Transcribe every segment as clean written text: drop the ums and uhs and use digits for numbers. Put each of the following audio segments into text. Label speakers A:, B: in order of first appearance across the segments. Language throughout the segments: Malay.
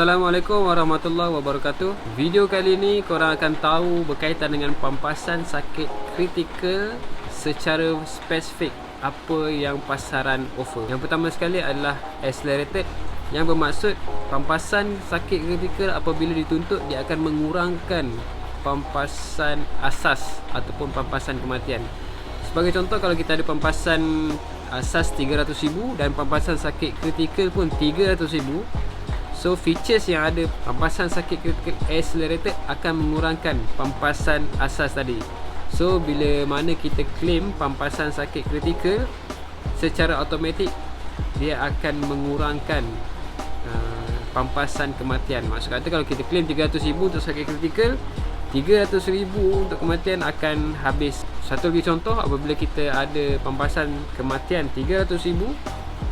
A: Assalamualaikum warahmatullahi wabarakatuh. Video kali ni korang akan tahu berkaitan dengan pampasan sakit kritikal secara spesifik apa yang pasaran offer. Yang pertama sekali adalah accelerated, yang bermaksud pampasan sakit kritikal apabila dituntut dia akan mengurangkan pampasan asas ataupun pampasan kematian. Sebagai contoh, kalau kita ada pampasan asas 300,000 dan pampasan sakit kritikal pun 300,000, so features yang ada pampasan sakit kritikal accelerated akan mengurangkan pampasan asas tadi. So bila mana kita claim pampasan sakit kritikal, secara automatik dia akan mengurangkan pampasan kematian. Maksud kata, kalau kita claim 300,000 untuk sakit kritikal, 300,000 untuk kematian akan habis. Satu lagi contoh, apabila kita ada pampasan kematian 300,000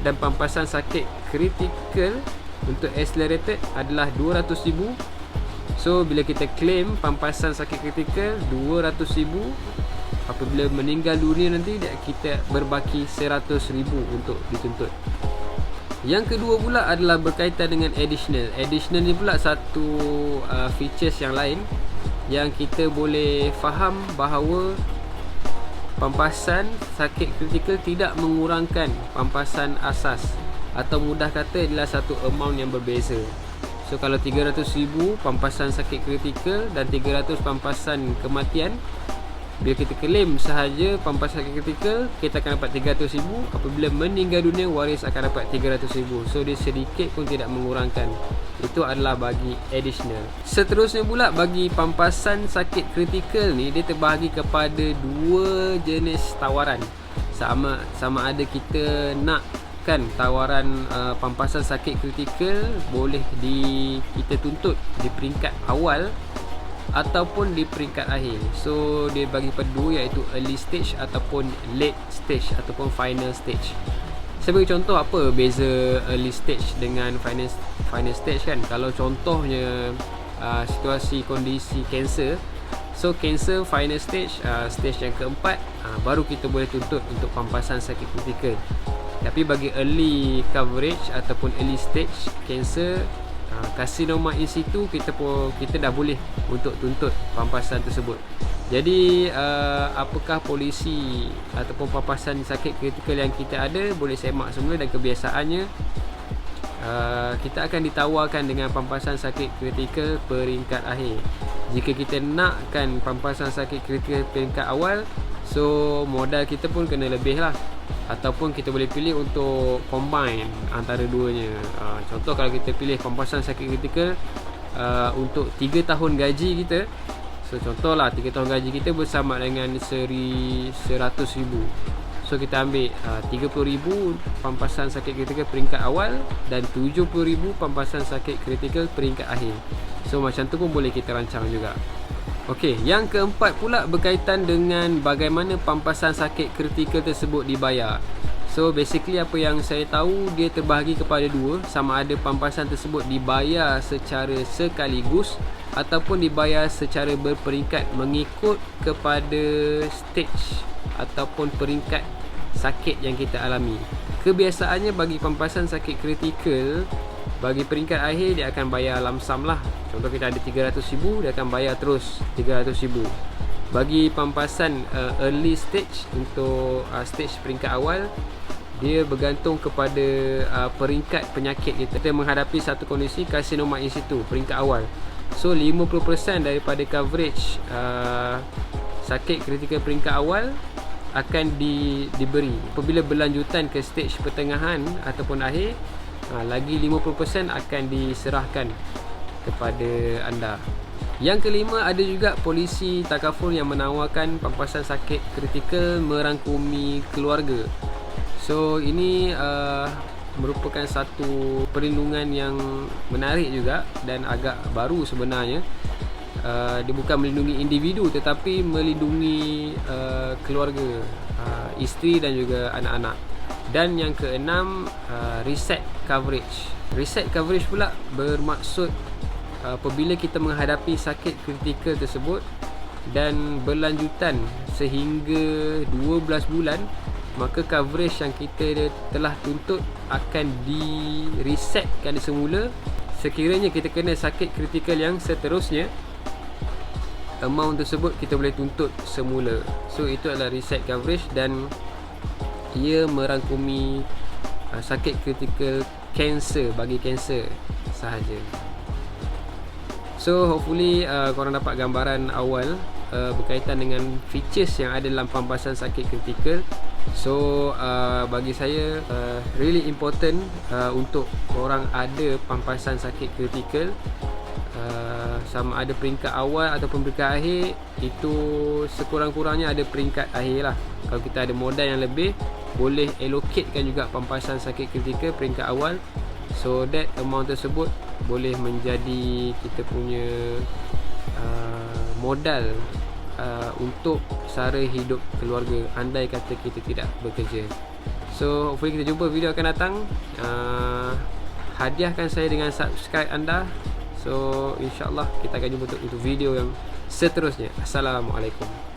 A: dan pampasan sakit kritikal untuk accelerated adalah 200,000. So bila kita claim pampasan sakit kritikal 200,000, apabila meninggal dunia nanti kita berbaki 100,000 untuk dituntut. Yang kedua pula adalah berkaitan dengan additional. Additional ni pula satu features yang lain yang kita boleh faham bahawa pampasan sakit kritikal tidak mengurangkan pampasan asas, atau mudah kata adalah satu amount yang berbeza. So kalau 300,000 pampasan sakit kritikal dan 300 pampasan kematian, bila kita claim sahaja pampasan sakit kritikal, kita akan dapat 300,000. Apabila meninggal dunia, waris akan dapat 300,000. So dia sedikit pun tidak mengurangkan. Itu adalah bagi additional. Seterusnya pula, bagi pampasan sakit kritikal ni, dia terbahagi kepada dua jenis tawaran. Sama ada kita nak tawaran pampasan sakit kritikal boleh kita tuntut di peringkat awal ataupun di peringkat akhir. So dia bagi pada dua, iaitu early stage ataupun late stage ataupun final stage. Sebagai contoh, apa beza early stage dengan final stage kan? Kalau contohnya situasi kondisi kanser, so cancer final stage, stage yang keempat, baru kita boleh tuntut untuk pampasan sakit kritikal. Tapi bagi early coverage ataupun early stage cancer, carcinoma in situ, kita dah boleh untuk tuntut pampasan tersebut. Jadi apakah polisi ataupun pampasan sakit kritikal yang kita ada, boleh semak semula. Dan kebiasaannya kita akan ditawarkan dengan pampasan sakit kritikal peringkat akhir. Jika kita nakkan pampasan sakit kritikal peringkat awal, so modal kita pun kena lebih lah. Ataupun kita boleh pilih untuk combine antara duanya. Contoh, kalau kita pilih pampasan sakit kritikal untuk 3 tahun gaji kita, so contohlah 3 tahun gaji kita bersama dengan 100,000. So kita ambil 30,000 pampasan sakit kritikal peringkat awal dan 70,000 pampasan sakit kritikal peringkat akhir. So macam tu pun boleh kita rancang juga. Okey, yang keempat pula berkaitan dengan bagaimana pampasan sakit kritikal tersebut dibayar. So basically apa yang saya tahu, dia terbahagi kepada dua. Sama ada pampasan tersebut dibayar secara sekaligus ataupun dibayar secara berperingkat mengikut kepada stage ataupun peringkat sakit yang kita alami. Kebiasaannya bagi pampasan sakit kritikal, bagi peringkat akhir dia akan bayar lamsam lah. Contoh, kita ada 300,000, dia akan bayar terus 300,000. Bagi pampasan early stage, untuk stage peringkat awal, dia bergantung kepada peringkat penyakit kita. Kita menghadapi satu kondisi carcinoma in situ peringkat awal. So 50% daripada coverage sakit kritikal peringkat awal akan diberi. Apabila berlanjutan ke stage pertengahan ataupun akhir, lagi 50% akan diserahkan kepada anda. Yang kelima, ada juga polisi takaful yang menawarkan pampasan sakit kritikal merangkumi keluarga. So ini merupakan satu perlindungan yang menarik juga dan agak baru sebenarnya. Dia bukan melindungi individu tetapi melindungi keluarga, isteri dan juga anak-anak. Dan yang keenam, reset coverage. Reset coverage pula bermaksud apabila kita menghadapi sakit kritikal tersebut dan berlanjutan sehingga 12 bulan, maka coverage yang kita telah tuntut akan di-resetkan semula sekiranya kita kena sakit kritikal yang seterusnya, amount tersebut kita boleh tuntut semula. So itu adalah reset coverage dan ia merangkumi sakit kritikal kanser, bagi kanser sahaja. So hopefully korang dapat gambaran awal berkaitan dengan features yang ada dalam pampasan sakit kritikal. So bagi saya really important untuk korang ada pampasan sakit kritikal, sama ada peringkat awal ataupun peringkat akhir. Itu sekurang-kurangnya ada peringkat akhir lah. Kalau kita ada modal yang lebih, boleh allocatekan juga pampasan sakit kritikal peringkat awal, so that amount tersebut boleh menjadi kita punya modal untuk sara hidup keluarga andai kata kita tidak bekerja. So hopefully kita jumpa video akan datang. Hadiahkan saya dengan subscribe anda. So insyaAllah kita akan jumpa untuk video yang seterusnya. Assalamualaikum.